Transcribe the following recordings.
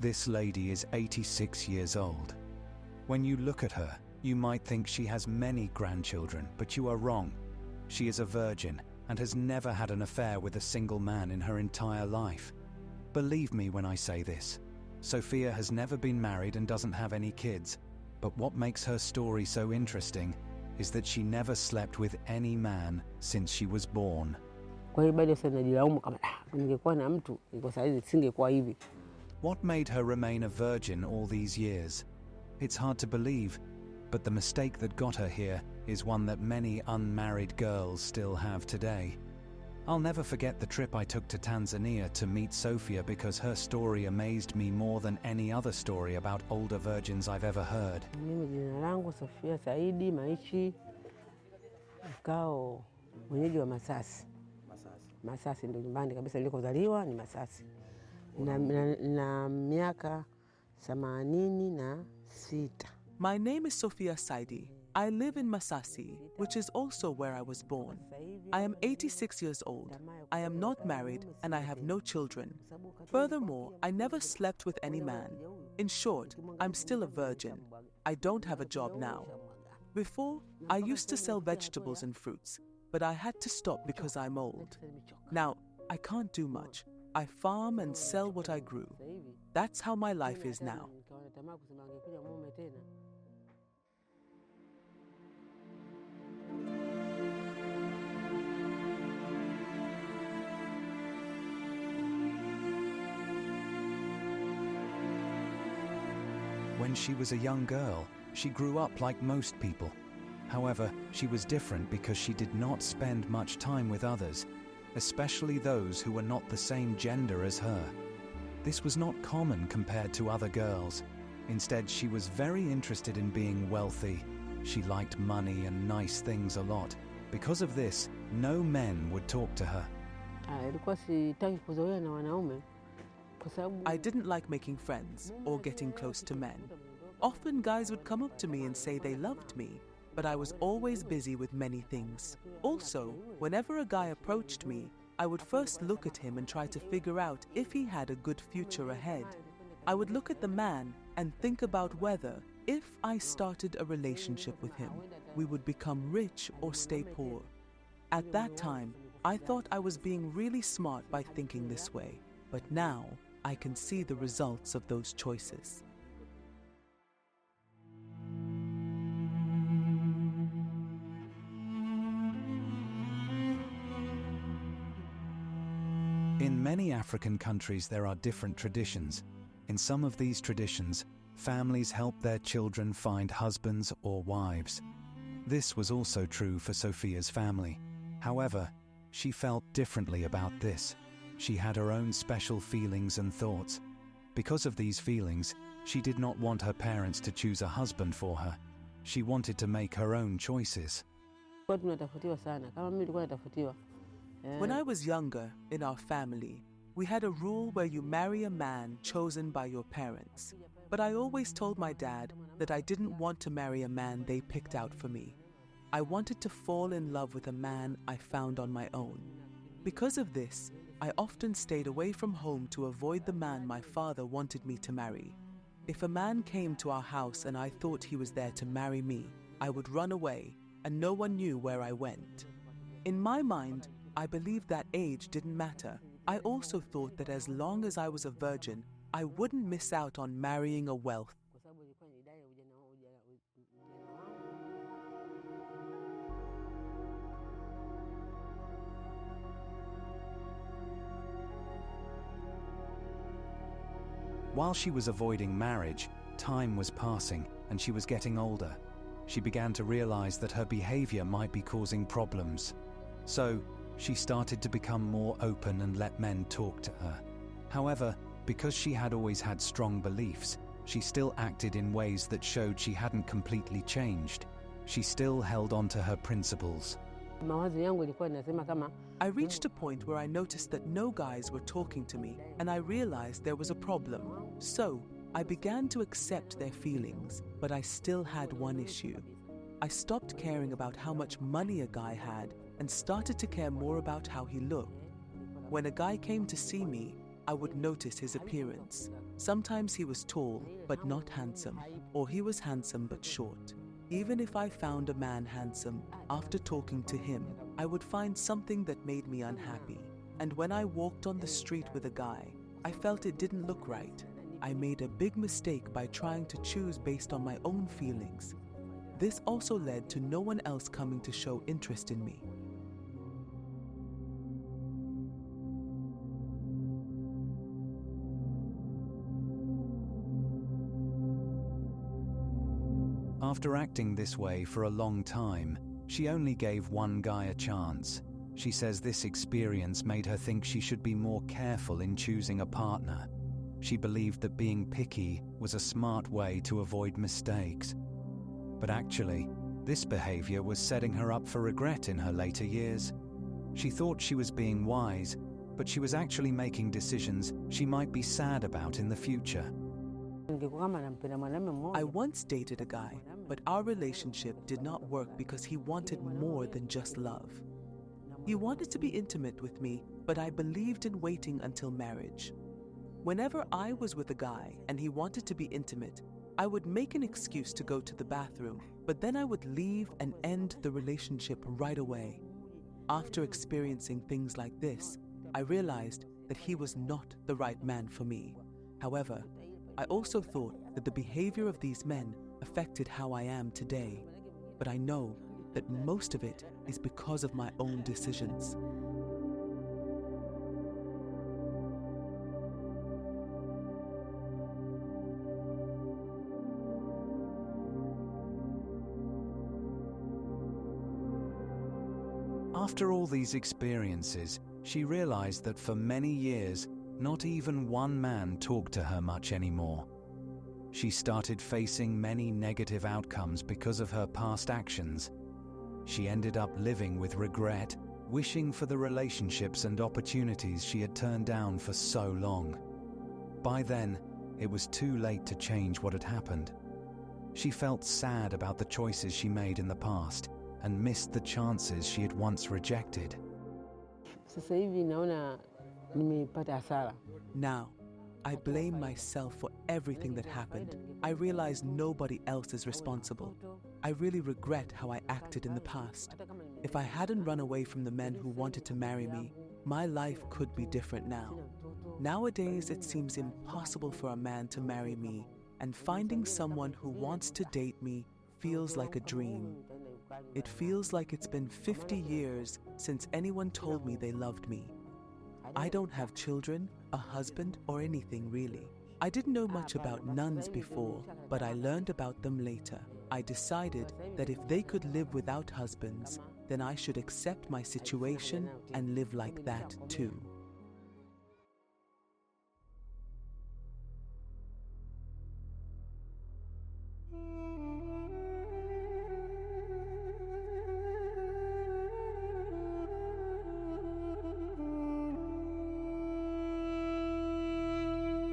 This lady is 86 years old. When you look at her, you might think she has many grandchildren, but you are wrong. She is a virgin and has never had an affair with a single man in her entire life. Believe me when I say this. Sofia has never been married and doesn't have any kids, but what makes her story so interesting is that she never slept with any man since she was born. Kwa bado sasa najilaumu kama ningekuwa na mtu iko saizi singekuwa hivi. What made her remain a virgin all these years? It's hard to believe, but the mistake that got her here is one that many unmarried girls still have today. I'll never forget the trip I took to Tanzania to meet Sofia because her story amazed me more than any other story about older virgins I've ever heard. Mimi jina langu Sofia Saidi, naishi mkao mwenyeji wa Masasi. Masasi ndio nyumbani kabisa nilikozaliwa ni Masasi. Na miaka 86. My name is Sofia Saidi. I live in Masasi, which is also where I was born. I am 86 years old. I am not married and I have no children. Furthermore, I never slept with any man. In short, I'm still a virgin. I don't have a job now. Before, I used to sell vegetables and fruits, but I had to stop because I'm old. Now, I can't do much. I farm and sell what I grew. That's how my life is now. When she was a young girl, she grew up like most people. However, she was different because she did not spend much time with others, especially those who were not the same gender as her. This was not common compared to other girls. Instead, she was very interested in being wealthy. She liked money and nice things a lot. Because of this, no men would talk to her. I didn't like making friends or getting close to men. Often guys would come up to me and say they loved me, but I was always busy with many things. Also, whenever a guy approached me, I would first look at him and try to figure out if he had a good future ahead. I would look at the man and think about whether, if I started a relationship with him, we would become rich or stay poor. At that time, I thought I was being really smart by thinking this way, but now I can see the results of those choices. In many African countries, there are different traditions. In some of these traditions, families help their children find husbands or wives. This was also true for Sofia's family. However, she felt differently about this. She had her own special feelings and thoughts. Because of these feelings, she did not want her parents to choose a husband for her. She wanted to make her own choices. When I was younger, in our family, we had a rule where you marry a man chosen by your parents. But I always told my dad that I didn't want to marry a man they picked out for me. I wanted to fall in love with a man I found on my own. Because of this, I often stayed away from home to avoid the man my father wanted me to marry. If a man came to our house and I thought he was there to marry me, I would run away, and no one knew where I went. In my mind, I believed that age didn't matter. I also thought that as long as I was a virgin, I wouldn't miss out on marrying a wealth. While she was avoiding marriage, time was passing and she was getting older. She began to realize that her behavior might be causing problems. So, she started to become more open and let men talk to her. However, because she had always had strong beliefs, she still acted in ways that showed she hadn't completely changed. She still held on to her principles. I reached a point where I noticed that no guys were talking to me, and I realized there was a problem. So, I began to accept their feelings, but I still had one issue. I stopped caring about how much money a guy had and started to care more about how he looked. When a guy came to see me, I would notice his appearance. Sometimes he was tall but not handsome, or he was handsome but short. Even if I found a man handsome, after talking to him, I would find something that made me unhappy. And when I walked on the street with a guy, I felt it didn't look right. I made a big mistake by trying to choose based on my own feelings. This also led to no one else coming to show interest in me. After acting this way for a long time, she only gave one guy a chance. She says this experience made her think she should be more careful in choosing a partner. She believed that being picky was a smart way to avoid mistakes. But actually, this behavior was setting her up for regret in her later years. She thought she was being wise, but she was actually making decisions she might be sad about in the future. I once dated a guy, but our relationship did not work because he wanted more than just love. He wanted to be intimate with me, but I believed in waiting until marriage. Whenever I was with a guy and he wanted to be intimate, I would make an excuse to go to the bathroom, but then I would leave and end the relationship right away. After experiencing things like this, I realized that he was not the right man for me. However, I also thought that the behavior of these men affected how I am today, but I know that most of it is because of my own decisions. After all these experiences, she realized that for many years, not even one man talked to her much anymore. She started facing many negative outcomes because of her past actions. She ended up living with regret, wishing for the relationships and opportunities she had turned down for so long. By then, it was too late to change what had happened. She felt sad about the choices she made in the past and missed the chances she had once rejected. Now, I blame myself for everything that happened. I realize nobody else is responsible. I really regret how I acted in the past. If I hadn't run away from the men who wanted to marry me, my life could be different now. Nowadays, it seems impossible for a man to marry me, and finding someone who wants to date me feels like a dream. It feels like it's been 50 years since anyone told me they loved me. I don't have children, a husband, or anything really. I didn't know much about nuns before, but I learned about them later. I decided that if they could live without husbands, then I should accept my situation and live like that too.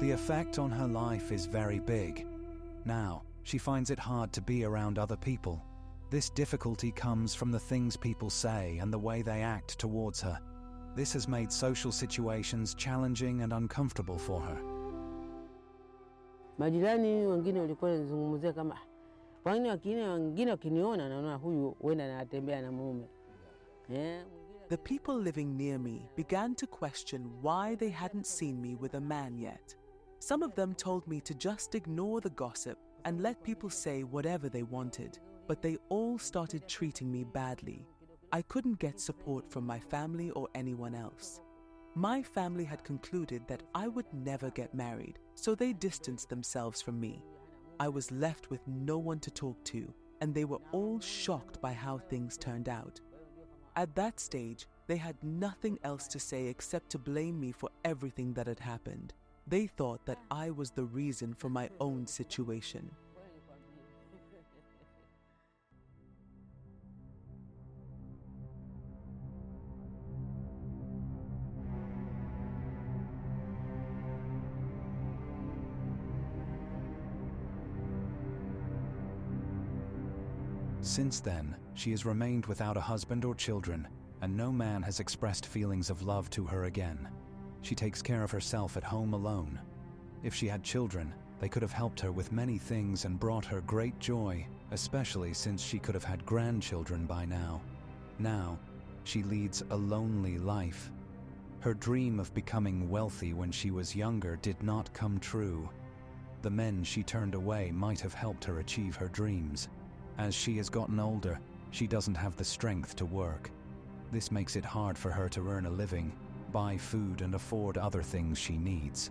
The effect on her life is very big. Now, she finds it hard to be around other people. This difficulty comes from the things people say and the way they act towards her. This has made social situations challenging and uncomfortable for her. Majirani wengine walikuwa wanazungumzia kama wengine wakiniona naona huyu wenda anatembea na mume. The people living near me began to question why they hadn't seen me with a man yet. Some of them told me to just ignore the gossip and let people say whatever they wanted, but they all started treating me badly. I couldn't get support from my family or anyone else. My family had concluded that I would never get married, so they distanced themselves from me. I was left with no one to talk to, and they were all shocked by how things turned out. At that stage, they had nothing else to say except to blame me for everything that had happened. They thought that I was the reason for my own situation. Since then, she has remained without a husband or children, and no man has expressed feelings of love to her again. She takes care of herself at home alone. If she had children, they could have helped her with many things and brought her great joy, especially since she could have had grandchildren by now. Now, she leads a lonely life. Her dream of becoming wealthy when she was younger did not come true. The men she turned away might have helped her achieve her dreams. As she has gotten older, she doesn't have the strength to work. This makes it hard for her to earn a living, buy food and afford other things she needs.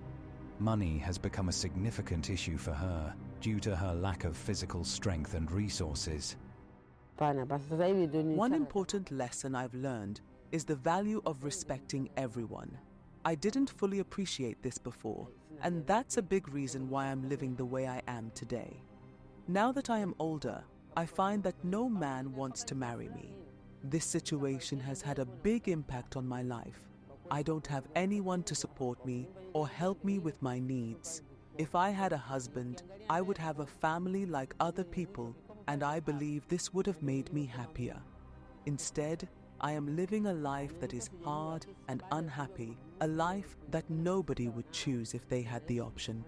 Money has become a significant issue for her due to her lack of physical strength and resources. One important lesson I've learned is the value of respecting everyone. I didn't fully appreciate this before, and that's a big reason why I'm living the way I am today. Now that I am older, I find that no man wants to marry me. This situation has had a big impact on my life. I don't have anyone to support me or help me with my needs. If I had a husband, I would have a family like other people, and I believe this would have made me happier. Instead, I am living a life that is hard and unhappy, a life that nobody would choose if they had the option.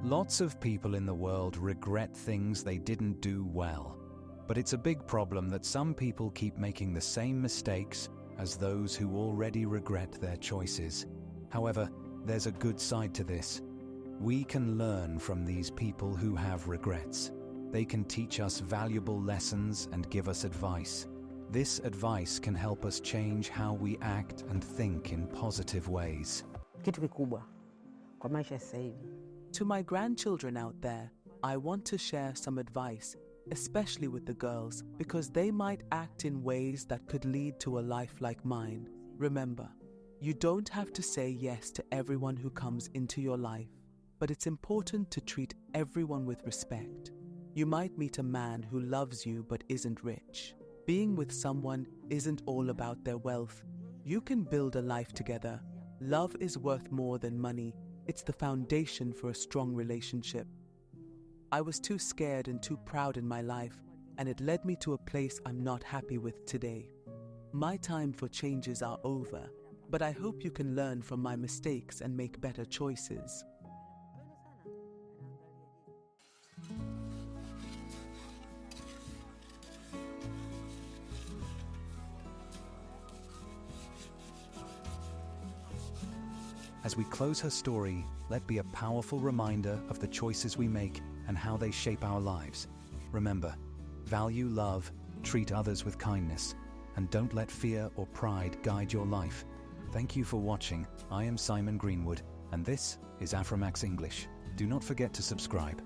Lots of people in the world regret things they didn't do well, but it's a big problem that some people keep making the same mistakes as those who already regret their choices. However, there's a good side to this. We can learn from these people who have regrets. They can teach us valuable lessons and give us advice. This advice can help us change how we act and think in positive ways. Kitu kikubwa kwa maisha sasa hivi. To my grandchildren out there, I want to share some advice, especially with the girls, because they might act in ways that could lead to a life like mine. Remember, you don't have to say yes to everyone who comes into your life, but it's important to treat everyone with respect. You might meet a man who loves you but isn't rich. Being with someone isn't all about their wealth. You can build a life together. Love is worth more than money. It's the foundation for a strong relationship. I was too scared and too proud in my life, and it led me to a place I'm not happy with today. My time for changes are over, but I hope you can learn from my mistakes and make better choices. As we close her story, let be a powerful reminder of the choices we make and how they shape our lives. Remember, value love, treat others with kindness, and don't let fear or pride guide your life. Thank you for watching. I am Simon Greenwood, and this is Afrimax English. Do not forget to subscribe.